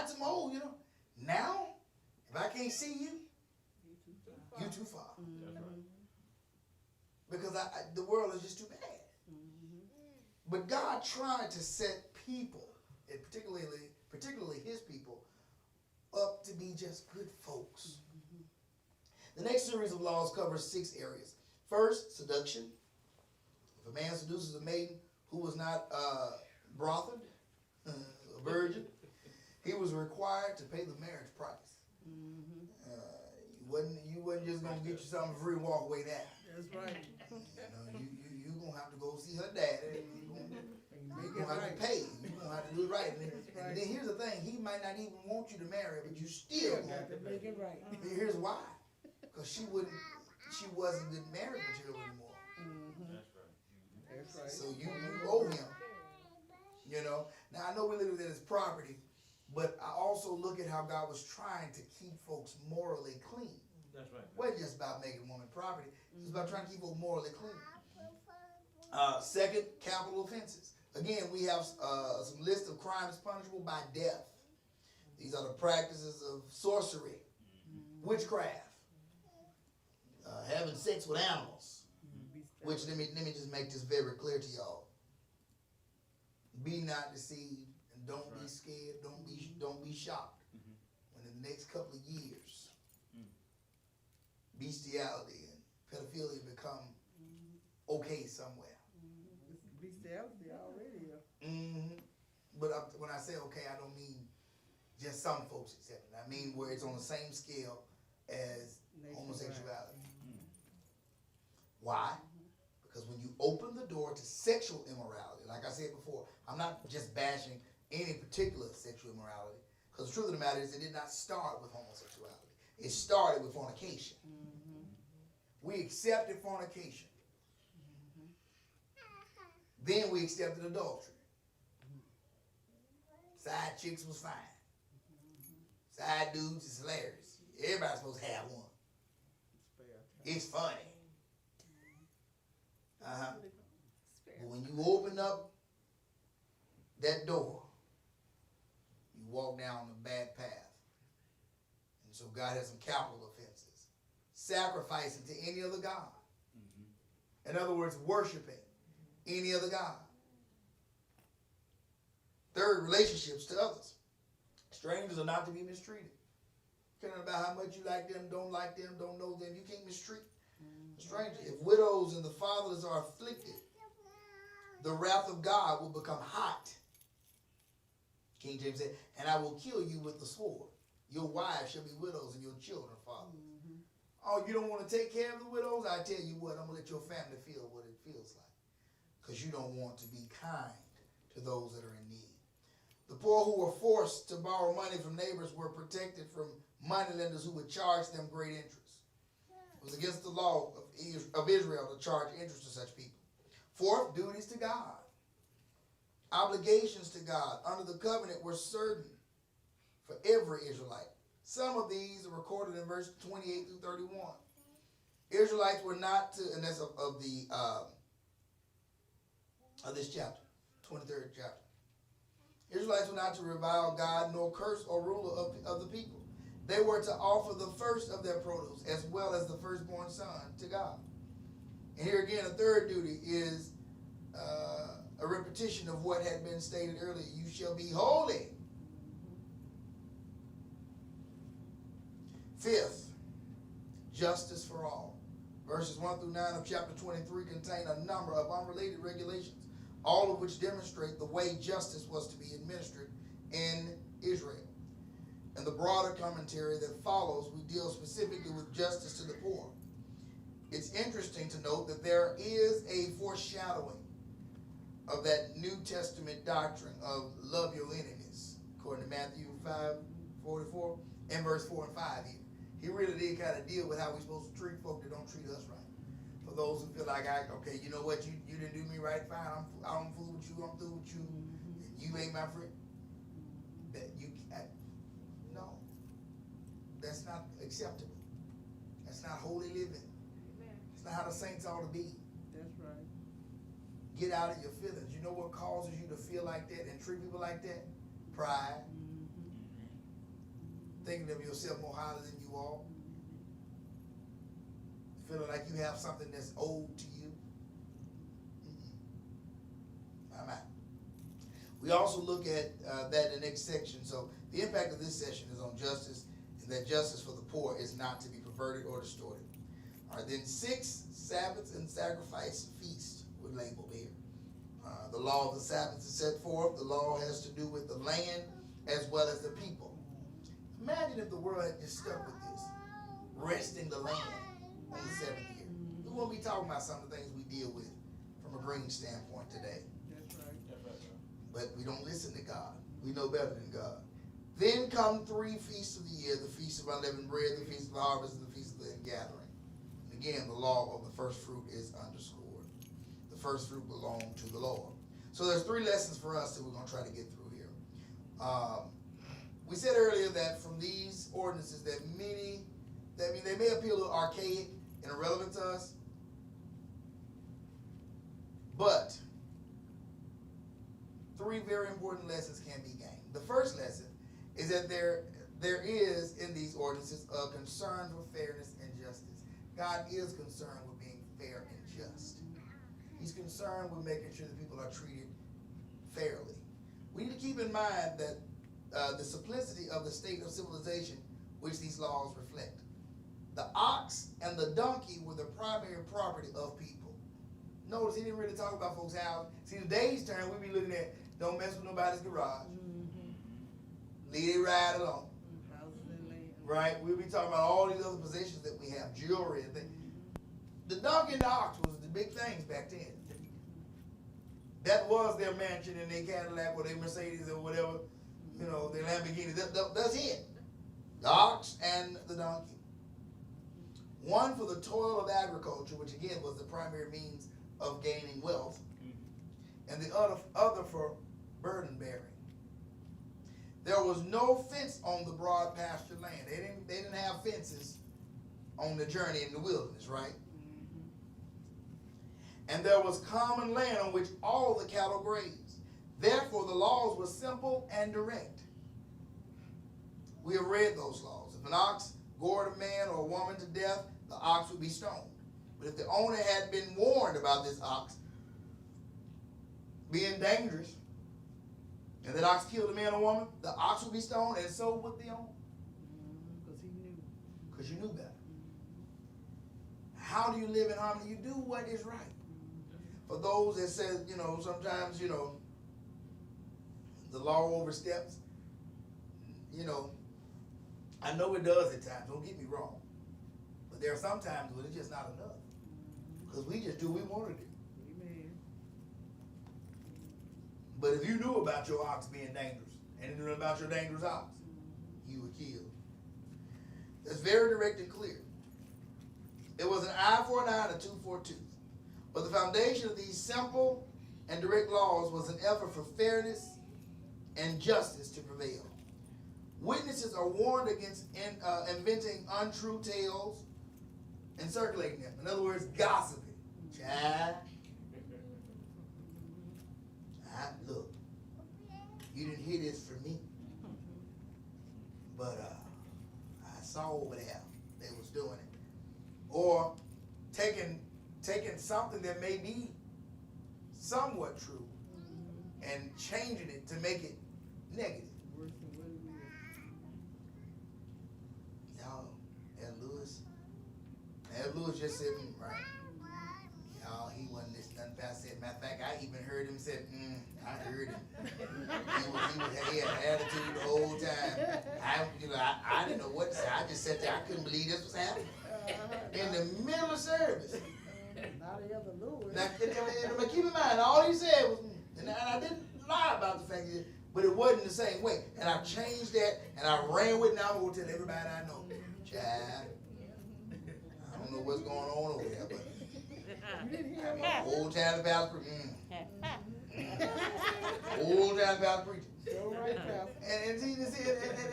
got some old, you know. Now, if I can't see you, you too far. Because the world is just too bad. But God tried to set people, and particularly his people, up to be just good folks. The next series of laws covers 6 areas. First, seduction. If a man seduces a maiden who was not brothed, a virgin, he was required to pay the marriage price. You wasn't just gonna get you something free and walk away now. That's right. You gonna have to go see her daddy. You're gonna have to pay. You're gonna have to do it right. And then here's the thing: he might not even want you to marry her, but you still got to make it right. Here's why: because she wasn't good marriage material anymore. That's right. So you owe him. You know. Now I know we look at it as property, but I also look at how God was trying to keep folks morally clean. That's right. It wasn't just about making woman property. It's about trying to keep folks morally clean. Second, capital offenses. Again, we have some list of crimes punishable by death. These are the practices of sorcery, witchcraft, having sex with animals. Which let me just make this very clear to y'all. Be not deceived and don't be scared. Don't be shocked when in the next couple of years, bestiality and pedophilia become okay somewhere. Bestiality already. But when I say okay, I don't mean just some folks accept it. I mean where it's on the same scale as homosexuality. Why? Because when you open the door to sexual immorality, like I said before, I'm not just bashing any particular sexual immorality, because the truth of the matter is it did not start with homosexuality. It started with fornication. We accepted fornication. Then we accepted adultery. Side chicks was fine. Side dudes is hilarious. Everybody's supposed to have one. It's funny. But when you open up that door, you walk down a bad path. And so God has some capital offenses. Sacrificing to any other God. In other words, worshiping any other God. Third, relationships to others. Strangers are not to be mistreated. Caring about how much you like them, don't know them, you can't mistreat a stranger. If widows and the fatherless are afflicted, the wrath of God will become hot. King James said, and I will kill you with the sword. Your wives shall be widows and your children fatherless. Oh, you don't want to take care of the widows? I tell you what, I'm going to let your family feel what it feels like. Because you don't want to be kind to those that are in need. The poor who were forced to borrow money from neighbors were protected from moneylenders who would charge them great interest. It was against the law of Israel to charge interest to such people. Fourth, duties to God. Obligations to God under the covenant were certain for every Israelite. Some of these are recorded in verse 28 through 31. Israelites were not to, and that's of this chapter, 23rd chapter. Israelites were not to revile God nor curse or ruler of the people. They were to offer the first of their produce as well as the firstborn son to God. And here again, a third duty is a repetition of what had been stated earlier. You shall be holy. Fifth, justice for all. Verses 1 through 9 of chapter 23 contain a number of unrelated regulations, all of which demonstrate the way justice was to be administered in Israel. In the broader commentary that follows, we deal specifically with justice to the poor. It's interesting to note that there is a foreshadowing of that New Testament doctrine of love your enemies, according to Matthew 5:44 and verse 4 and 5 here. He really did kind of deal with how we're supposed to treat folk that don't treat us right. For those who feel like, okay, you know what, you didn't do me right, fine, I don't fool with you, I'm through with you, and you ain't my friend. No, that's not acceptable. That's not holy living. It's not how the saints ought to be. That's right. Get out of your feelings. You know what causes you to feel like that and treat people like that? Pride. thinking of yourself more highly than you are, feeling like you have something that's owed to you. I'm out. We also look at that in the next section. So the impact of this session is on justice, and that justice for the poor is not to be perverted or distorted. All right, then 6 Sabbaths and sacrifice feasts were labeled here. The law of the Sabbath is set forth. The law has to do with the land as well as the people. Imagine if the world had just stuck with this, resting the land on the 7th year. We won't be talking about some of the things we deal with from a green standpoint today. That's right. But we don't listen to God. We know better than God. Then come 3 feasts of the year, the Feast of Unleavened Bread, the Feast of the Harvest, and the Feast of the Ingathering. And again, the law of the first fruit is underscored. The first fruit belonged to the Lord. So there's 3 lessons for us that we're going to try to get through here. We said earlier that from these ordinances that they may appear a little archaic and irrelevant to us, but 3 very important lessons can be gained. The first lesson is that there is in these ordinances a concern for fairness and justice. God is concerned with being fair and just. He's concerned with making sure that people are treated fairly. We need to keep in mind that the simplicity of the state of civilization which these laws reflect. The ox and the donkey were the primary property of people. Notice he didn't really talk about folks' houses. See, today's turn, we be looking at don't mess with nobody's garage. Leave it right alone. Houses and land. Right? We'll be talking about all these other possessions that we have, jewelry and things. The donkey and the ox was the big things back then. That was their mansion and their Cadillac or their Mercedes or whatever, their Lamborghini. That's it. The ox and the donkey. One for the toil of agriculture, which again was the primary means of gaining wealth, and the other for burden bearing. There was no fence on the broad pasture land. They didn't have fences on the journey in the wilderness, right? And there was common land on which all the cattle grazed. Therefore, the laws were simple and direct. We have read those laws. If an ox gored a man or a woman to death, the ox would be stoned. But if the owner had been warned about this ox being dangerous, and that ox killed a man or woman, the ox would be stoned, and so would the owner. Because he knew. Because you knew better. How do you live in harmony? You do what is right. For those that said, sometimes, the law oversteps, I know it does at times, don't get me wrong. But there are some times when it's just not enough. Because we just do what we want to do. Amen. But if you knew about your ox being dangerous, and you knew about your dangerous ox, you were killed. That's very direct and clear. It was an eye for an eye and a tooth for a tooth. But the foundation of these simple and direct laws was an effort for fairness and justice to prevail. Witnesses are warned against inventing untrue tales and circulating them. In other words, gossiping. Child. Look, you didn't hear this from me, but I saw over there they was doing it. Or taking something that may be somewhat true and changing it to make it negative. Worse than what it is. Y'all, Ed Lewis just said, right. Y'all, he wasn't listening to nothing Pastor said. Matter of fact, I even heard him say, I heard him. He had an attitude the whole time. I didn't know what to say. I just sat there. I couldn't believe this was happening. In the middle of service. Not the other Lewis. Now, but keep in mind, all he said was, and I didn't lie about the fact that, but it wasn't the same way. And I changed that, and I ran with it. Now I'm going to tell everybody I know. Child, I don't know what's going on over there, but You didn't hear I'm him? an old time about preaching. Old time about preaching. So right, Pastor. And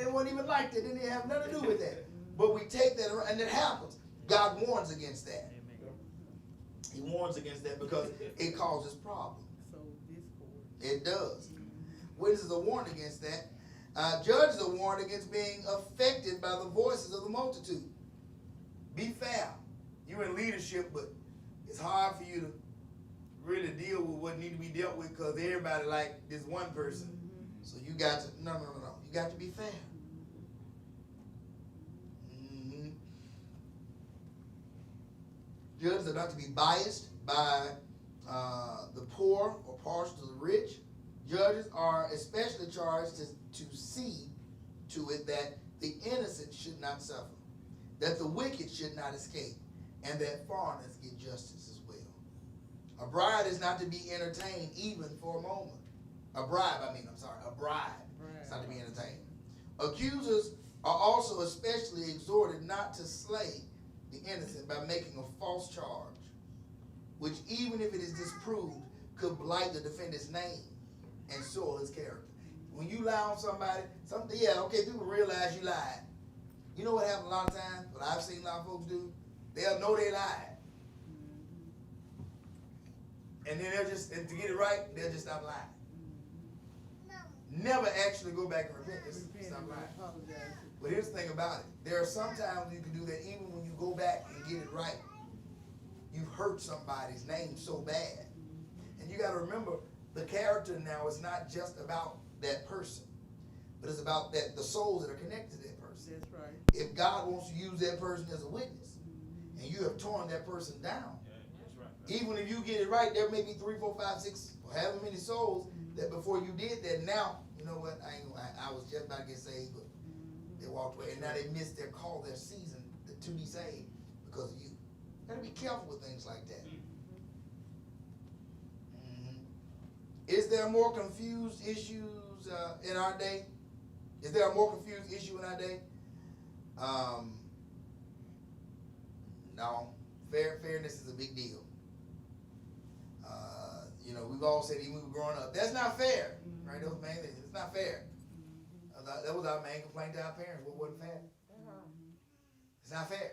it wasn't even like that. It didn't have nothing to do with that. But we take that, and it happens. God warns against that. He warns against that because it causes problems. So discord. It does. Witnesses are warned against that. Judges are warned against being affected by the voices of the multitude. Be fair. You're in leadership, but it's hard for you to really deal with what needs to be dealt with because everybody like this one person. So you got to, no. You got to be fair. Judges are not to be biased by the poor or partial to the rich. Judges are especially charged to see to it that the innocent should not suffer, that the wicked should not escape, and that foreigners get justice as well. A bride is not to be entertained even for a moment. A bride is not to be entertained. Accusers are also especially exhorted not to slay the innocent by making a false charge, which even if it is disproved, could blight the defendant's name and soil his character. When you lie on somebody, people realize you lied. You know what happens a lot of times? What I've seen a lot of folks do? They'll know they lied. And then and to get it right, they'll just stop lying. Never actually go back and repent. Just stop lying. But here's the thing about it. There are some times you can do that even when you go back and get it right. You've hurt somebody's name so bad. And you got to remember, the character now is not just about that person, but it's about the souls that are connected to that person. That's right. If God wants to use that person as a witness, and you have torn that person down, that's right. even if you get it right, there may be 3, 4, 5, 6, or however many souls that before you did that. Now, you know what? I was just about to get saved, but they walked away, and now they missed their call, their season to be saved because of you. Got to be careful with things like that. Is there more confused issues in our day? Is there a more confused issue in our day? No. Fairness is a big deal. We've all said even when we were growing up, that's not fair, right? Those main things. It's not fair. That was our main complaint to our parents. What wasn't fair? It's not fair.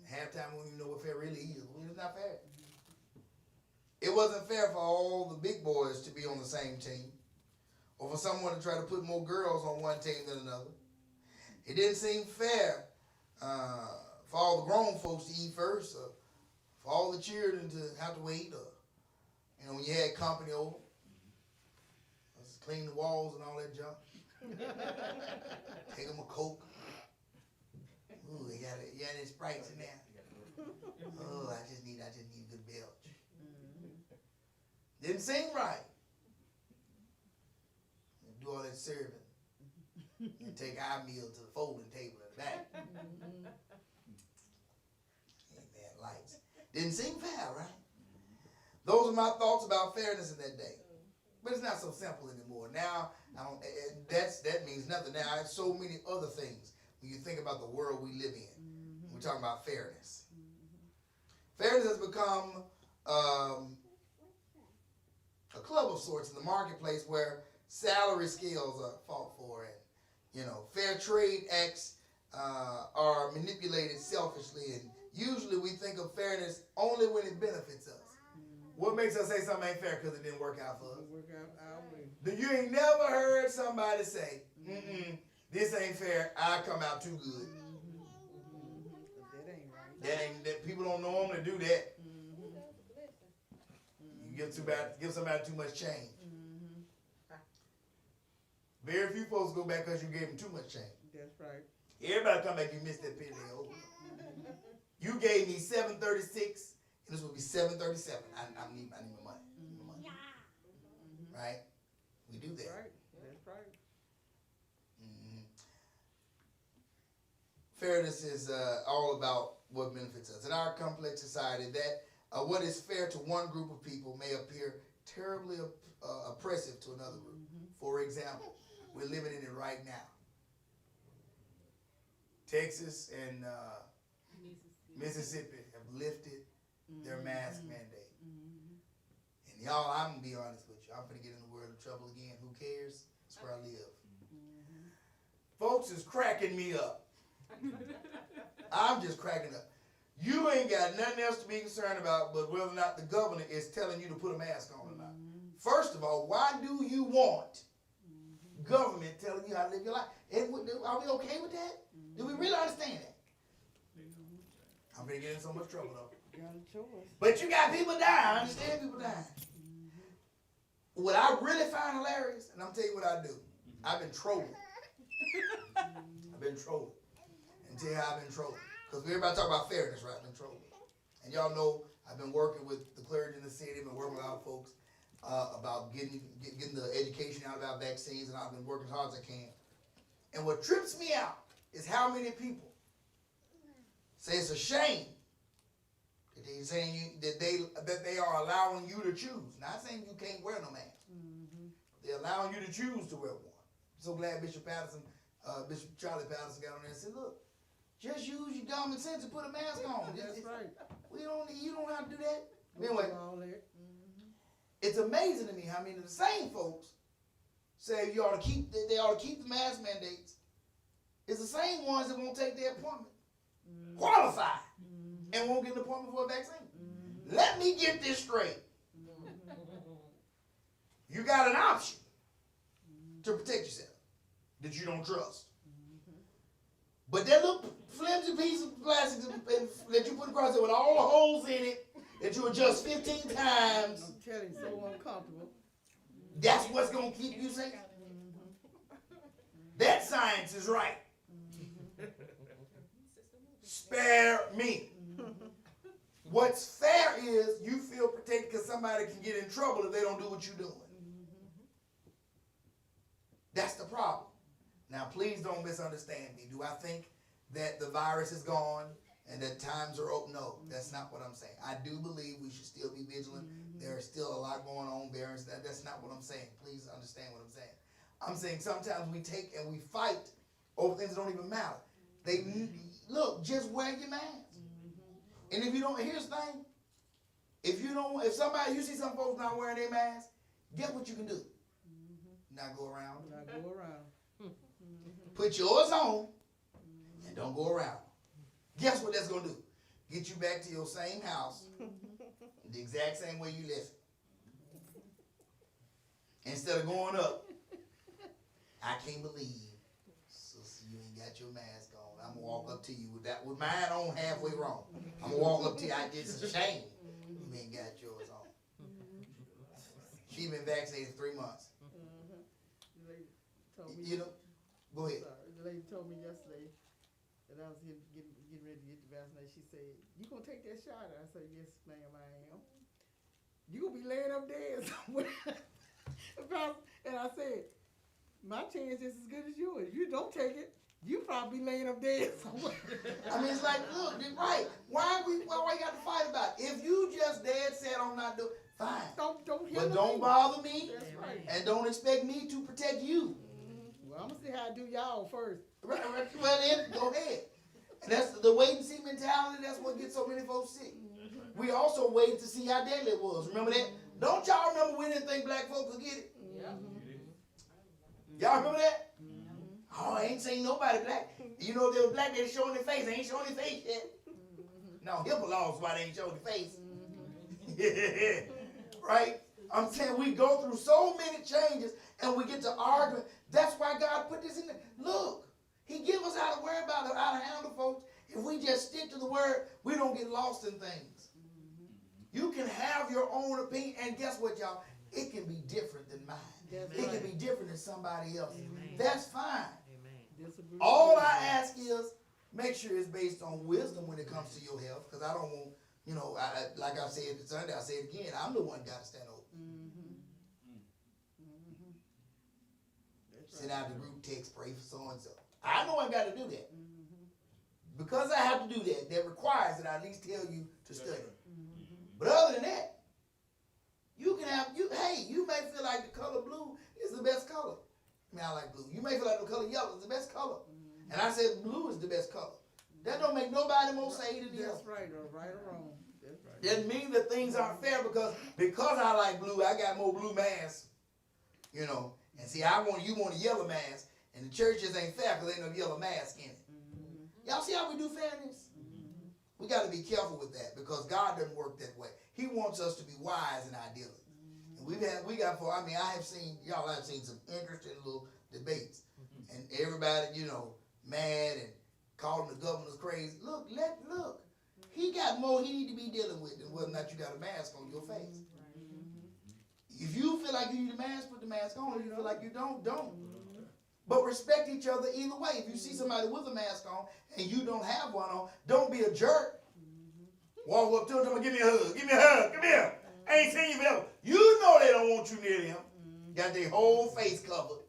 Half time we don't even know what fair really is. It's not fair. It wasn't fair for all the big boys to be on the same team, or for someone to try to put more girls on one team than another. It didn't seem fair for all the grown folks to eat first, or for all the children to have to wait, or when you had company over, let's clean the walls and all that junk. Take them a Coke. Ooh, you got any Sprites in there? Oh, I just need a good belch. Didn't seem right. Do all that serving and take our meal to the folding table in the back. Amen. Lights. Didn't seem fair, right? Those are my thoughts about fairness in that day. But it's not so simple anymore. Now, that means nothing. Now, I have so many other things when you think about the world we live in. We're talking about fairness. Fairness has become a club of sorts in the marketplace where salary scales are fought for, and fair trade acts are manipulated selfishly, and usually we think of fairness only when it benefits us. What makes us say something ain't fair? Because it didn't work out for us. You ain't never heard somebody say, this ain't fair, I come out too good. That people don't normally do that. You give somebody too much change. Very few folks go back because you gave them too much change. That's right. Everybody come back, you missed that penny. You gave me $7.36. This will be $7.37. I need my money. Right? We do that. Right. That's right. Fairness is all about what benefits us. In our complex society, that what is fair to one group of people may appear terribly oppressive to another group. For example, we're living in it right now. Texas and Mississippi have lifted their mask mandate. And y'all, I'm going to be honest with you. I'm going to get in the world of trouble again. Who cares? That's where I live. Folks is cracking me up. I'm just cracking up. You ain't got nothing else to be concerned about but whether or not the governor is telling you to put a mask on or not. First of all, why do you want government telling you how to live your life. Are we okay with that? Do we really understand that? I'm going to get in so much trouble, though. Got a choice. But you got people dying. I understand people dying. What I really find hilarious, and I'm telling you what I do. I've been trolling. I've been trolling. And tell you how I've been trolling. Because everybody talk about fairness, right? I've been trolling. And y'all know I've been working with the clergy in the city. I've been working with our folks about getting the education out about vaccines, and I've been working as hard as I can. And what trips me out is how many people say it's a shame that they're saying that they are allowing you to choose. Not saying you can't wear no mask. They're allowing you to choose to wear one. I'm so glad Bishop Charlie Patterson got on there and said, look, just use your common sense and put a mask on. That's right. You don't have to do that. Anyway, All that. it's amazing to me how many of the same folks say they ought to keep the mask mandates. It's the same ones that won't take their appointment, qualified, and won't get an appointment for a vaccine. Let me get this straight. You got an option to protect yourself that you don't trust. But that little flimsy piece of plastic that you put across there with all the holes in it that you adjust 15 times, I'm telling you, so uncomfortable. that's what's going to keep you safe. That science is right. Spare me. What's fair is you feel protected because somebody can get in trouble if they don't do what you're doing. That's the problem. Now, please don't misunderstand me. Do I think that the virus is gone and that times are open? No, that's not what I'm saying. I do believe we should still be vigilant. There is still a lot going on there. That's not what I'm saying. Please understand what I'm saying. I'm saying sometimes we take and we fight over things that don't even matter. Look, just wear your mask. And if you don't, here's the thing. If you see some folks not wearing their mask, guess what you can do? Not go around. Not go around. Put yours on and don't go around. Guess what that's going to do? Get you back to your same house the exact same way you left it. Instead of going up, I can't believe, sister, you ain't got your mask on. I'm going to walk up to you with mine on halfway wrong. I'm going to walk up to you. It's a shame you ain't got yours on. She been vaccinated 3 months. The lady told me, You know, go ahead. sorry, the lady told me yesterday that I was getting ready to get the vaccination. She said, you gonna take that shot? I said, yes, ma'am, I am. You gonna be laying up dead somewhere. And I said, my chance is as good as yours. If you don't take it, you probably laying up dead somewhere. I mean, it's like, look, right. Why you got to fight about it? If you just dead set on not doing, fine. But don't bother me. That's right. And don't expect me to protect you. Well, I'm gonna see how I do y'all first. Right. Well, then, go ahead. And that's the wait and see mentality. That's what gets so many folks sick. We also waited to see how deadly it was. Remember that? Don't y'all remember we didn't think black folks could get it? Y'all remember that? Oh, I ain't seen nobody black. You know, they were black, they showing their face. They ain't showing their face yet. Now, HIPAA laws why they ain't showing their face. Right? I'm saying we go through so many changes and we get to arguing. That's why God put this in there. Look, He give us how to worry about it, how to handle folks. If we just stick to the word, we don't get lost in things. You can have your own opinion, and guess what, y'all? It can be different than mine. It can be different than somebody else. That's fine. Disagree. All I ask is make sure it's based on wisdom when it comes to your health, because I don't want, like I said Sunday, I say it again, I'm the one got to stand over. Send out the group text, pray for so-and-so. I know I got to do that. Because I have to do that, that requires that I at least tell you to study. But other than that, you may feel like the color blue is the best color. I mean, I like blue. You may feel like the color yellow is the best color. And I said blue is the best color. That don't make nobody more say than the other. That's right, or right or wrong. That's right. Doesn't mean that things aren't fair because I like blue, I got more blue masks. And see, you want a yellow mask, and the churches ain't fair because ain't no yellow mask in it. Y'all see how we do fairness? We got to be careful with that because God doesn't work that way. He wants us to be wise in our dealing. And I have seen some interesting about it, mad and calling the governors crazy. Look. He got more he need to be dealing with than whether or not you got a mask on your face. If you feel like you need a mask, put the mask on. If you feel like you don't. But respect each other either way. If you see somebody with a mask on and you don't have one on, don't be a jerk. Walk up to them and give me a hug. Give me a hug. Come here. I ain't seen you forever. You know they don't want you near them. Got their whole face covered.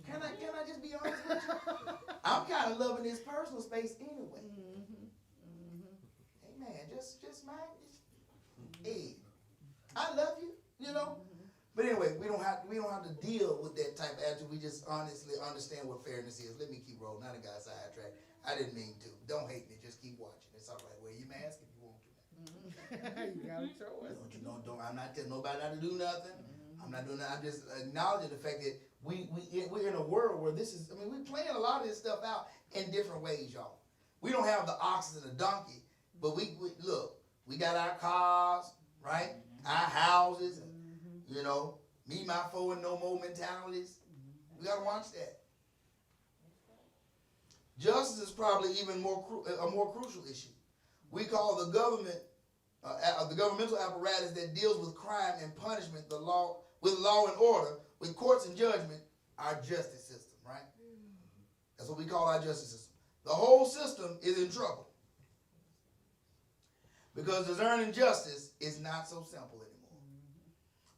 Can I just be honest with you? I'm kind of loving this personal space anyway. Hey man, just mind. Hey, I love you. But anyway, we don't have to deal with that type of attitude. We just honestly understand what fairness is. Let me keep rolling. Now the guy sidetracked. I didn't mean to. Don't hate me. Just keep watching. It's all right. Wear your mask if you want to. You got a choice. I'm not telling nobody not to do nothing. I'm not doing that. I'm just acknowledging the fact that we're in a world where this is. We're playing a lot of this stuff out in different ways, y'all. We don't have the ox and the donkey, but we look. We got our cars, right? Our houses. And, me, my foe, and no more mentalities. We got to watch that. Justice is probably even a more crucial issue. We call the government, the governmental apparatus that deals with crime and punishment, with law and order, with courts and judgment, our justice system, right? That's what we call our justice system. The whole system is in trouble because discerning justice is not so simple anymore.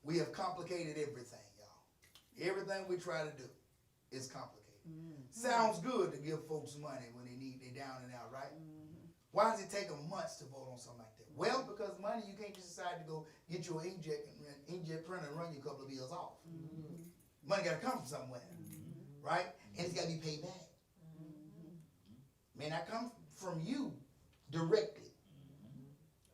We have complicated everything, y'all. Everything we try to do is complicated. Sounds good to give folks money when they're down and out, right? Why does it take them months to vote on something like that? Well, because money, you can't just decide to go get your inkjet printer and run you a couple of bills off. Money got to come from somewhere, right? And it's got to be paid back. May not come from you directly,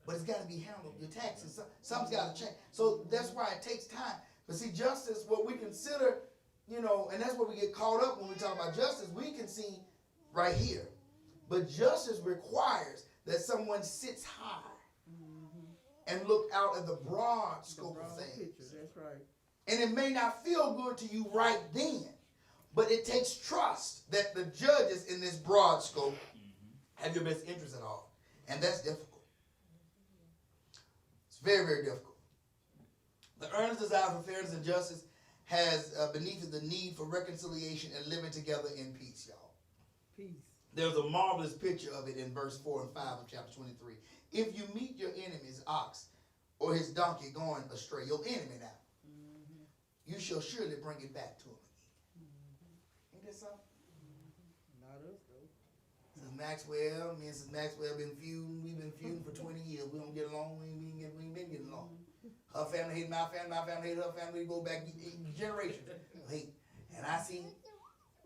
but it's got to be handled. Your taxes, something's got to change. So that's why it takes time. But see, justice, what we consider, and that's where we get caught up when we talk about justice, we can see right here. But justice requires that someone sits high and look out at the broad scope of things. That's right. And it may not feel good to you right then, but it takes trust that the judges in this broad scope have your best interest at heart. And that's difficult. It's very, very difficult. The earnest desire for fairness and justice has beneath it the need for reconciliation and living together in peace, y'all. Peace. There's a marvelous picture of it in verse 4 and 5 of chapter 23. If you meet your enemy's ox or his donkey going astray, your enemy now, you shall surely bring it back to him again. Ain't that something? Not us, though. Me and Mrs. Maxwell been feuding. We've been feuding for 20 years. We don't get along. We ain't been getting along. Her family hate my family hate her family. We go back generations. Hate. And I see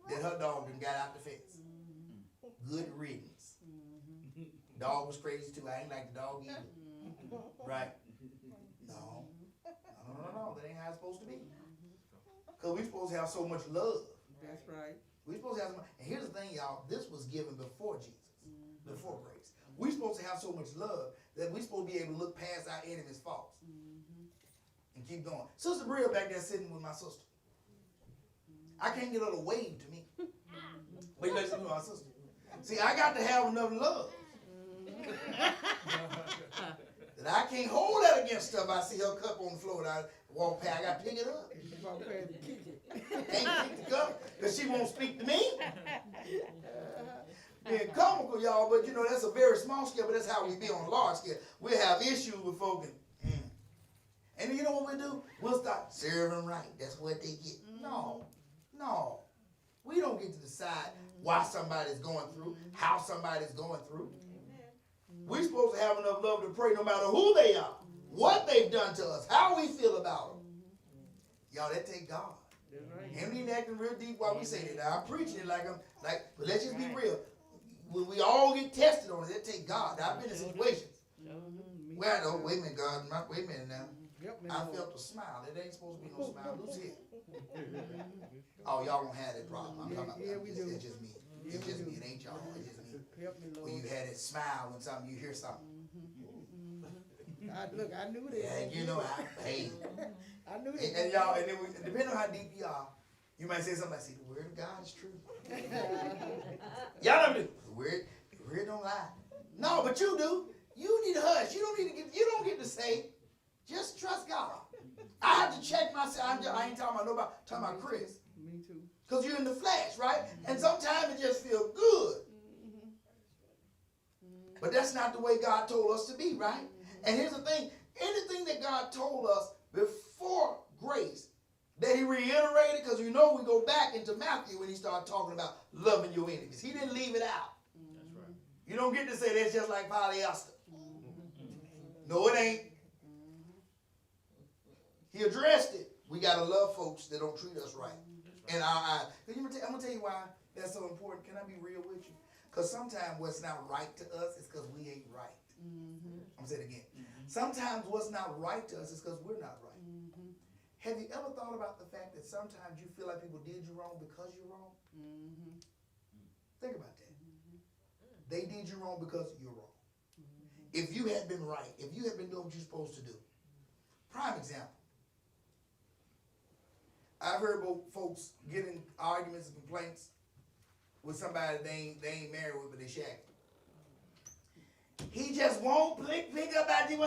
that her dog done got out the fence. Good riddance. Dog was crazy too. I ain't like the dog either. Right? No. That ain't how it's supposed to be. Because we're supposed to have so much love. That's right. We're supposed to have so much. And here's the thing, y'all. This was given before Jesus. Before grace. We're supposed to have so much love that we're supposed to be able to look past our enemy's faults. And keep going. Sister Bria back there sitting with my sister. I can't get her to wave to me. But you better sit with my sister. See, I got to have enough love. That I can't hold that against stuff. I see her cup on the floor and I walk past. I got to pick it up. Can't pick the cup because she won't speak to me. Being comical, y'all, but that's a very small scale, but that's how we be on a large scale. We have issues with folks. And you know what we do? We'll start serving right. That's what they get. No. We don't get to decide why somebody's going through, how somebody's going through. We're supposed to have enough love to pray no matter who they are, what they've done to us, how we feel about them. Y'all, that take God. And we ain't acting real deep while we say that. Now, I'm preaching it but let's just be real. When we all get tested on it, that take God. Now, I've been in situations where I know, wait a minute, God, wait a minute now. I felt a smile. It ain't supposed to be no smile. Who's here? Oh, y'all don't have that problem. I'm talking about it's just me. It's just me. It ain't y'all. It's just me. When you had that smile when you hear something. I knew that. Yeah, I knew that. I knew that. And y'all, and then depending on how deep you are, You might say something like, see, the word of God is true. Y'all don't do the word don't lie. No, but you do. You need to hush. You don't get to say, just trust God. I have to check myself. I ain't talking about nobody, I'm talking about Chris. Me too. Because you're in the flesh, right? And sometimes it just feels good. But that's not the way God told us to be, right? And here's the thing. Anything that God told us before grace, that he reiterated, because you know we go back into Matthew when he started talking about loving your enemies. He didn't leave it out. That's right. You don't get to say that's just like polyester. No, it ain't. He addressed it. We got to love folks that don't treat us right. And I'm going to tell you why that's so important. Can I be real with you? Because sometimes what's not right to us is because we ain't right. I'm going to say it again. Sometimes what's not right to us is because we're not right. Have you ever thought about the fact that sometimes you feel like people did you wrong because you're wrong? Think about that. They did you wrong because you're wrong. If you had been right, if you had been doing what you're supposed to do. Prime example. I've heard folks get in arguments and complaints with somebody they ain't married with, but they shagging. He just won't pick up after you.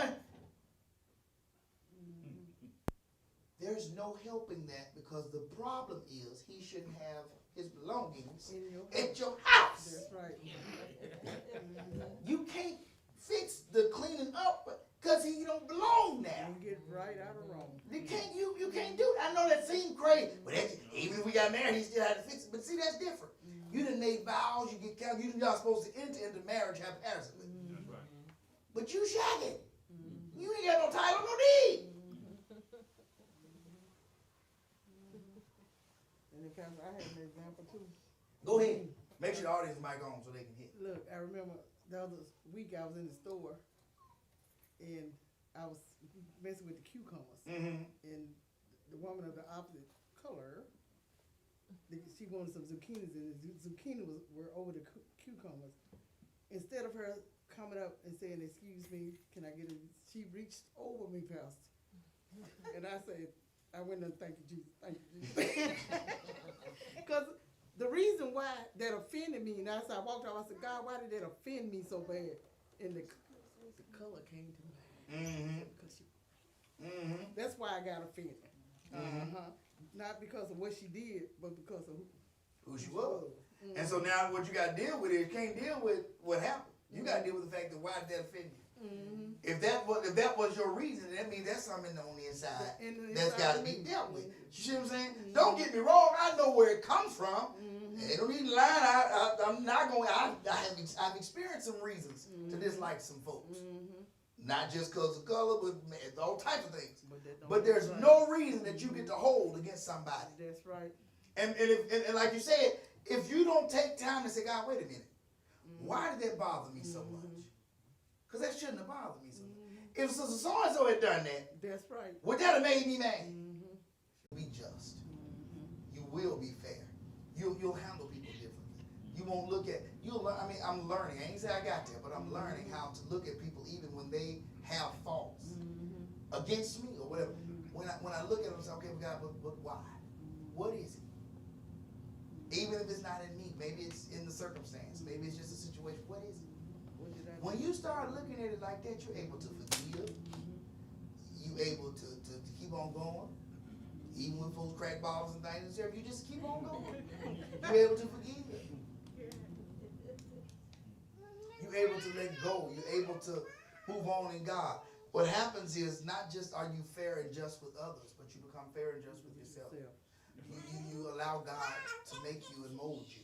There's no helping that, because the problem is he shouldn't have his belongings at your house. That's right. You can't fix the cleaning up because he don't belong there. You get right out of wrong. You can't do it. I know that seems crazy, but even if we got married, he still had to fix it. But see, that's different. You done made vows. You get counted. You're not supposed to enter into marriage haphazardly. That's right. But you shagging. You ain't got no title, no deed. And in fact, I had an example too. Go ahead. Make sure the audience mic on so they can hear. Look, I remember the other week I was in the store and I was messing with the cucumbers. And the woman of the opposite color, she wanted some zucchinis, and the zucchini were over the cucumbers. Instead of her coming up and saying, "Excuse me, can I get it?" She reached over me, Pastor. And I said, I went and thank you, Jesus. Thank you, Jesus. Because the reason why that offended me, and I walked out, I said, God, why did that offend me so bad? And the color came to mind. That's why I got offended. Not because of what she did, but because of who she was. And so now what you got to deal with is, you can't deal with what happened. You got to deal with the fact that why did that offend you? If that was your reason, that means that's something on the inside that's got to be dealt with. You see what I'm saying? Don't get me wrong. I know where it comes from. It don't need to lie. I'm not going. I've experienced some reasons to dislike some folks. Not just because of color, but all types of things. But there's no reason that you get to hold against somebody. That's right. And like you said, if you don't take time to say, God, wait a minute, why did that bother me so much? Because that shouldn't have bothered me so much. If Sister So-and-so had done that, that's right, would that have made me mad? Be just. You will be fair. You'll handle people differently. You won't look at, you'll learn. I mean, I'm learning. I ain't say I got there, but I'm learning how to look at people even when they have faults against me or whatever. When I look at them and say, okay, God, but why? What is it? Even if it's not in me, maybe it's in the circumstance, maybe it's just a situation. What is it? When you start looking at it like that, you're able to forgive. You're able to keep on going. Even with those crack bottles and things, you just keep on going. You're able to forgive. You're able to let go. You're able to move on in God. What happens is not just are you fair and just with others, but you become fair and just with yourself. You allow God to make you and mold you.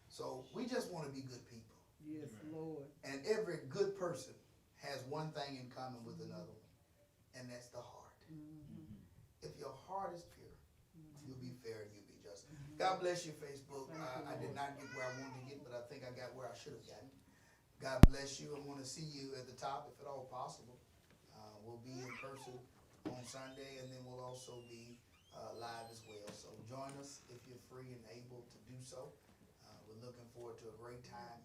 So we just want to be good people. Yes, Lord. And every good person has one thing in common with another one, and that's the heart. If your heart is pure, you'll be fair and you'll be just. God bless you, Facebook. I did not get where I wanted to get, but I think I got where I should have gotten. God bless you. I want to see you at the top, if at all possible. We'll be in person on Sunday, and then we'll also be live as well. So join us if you're free and able to do so. We're looking forward to a great time.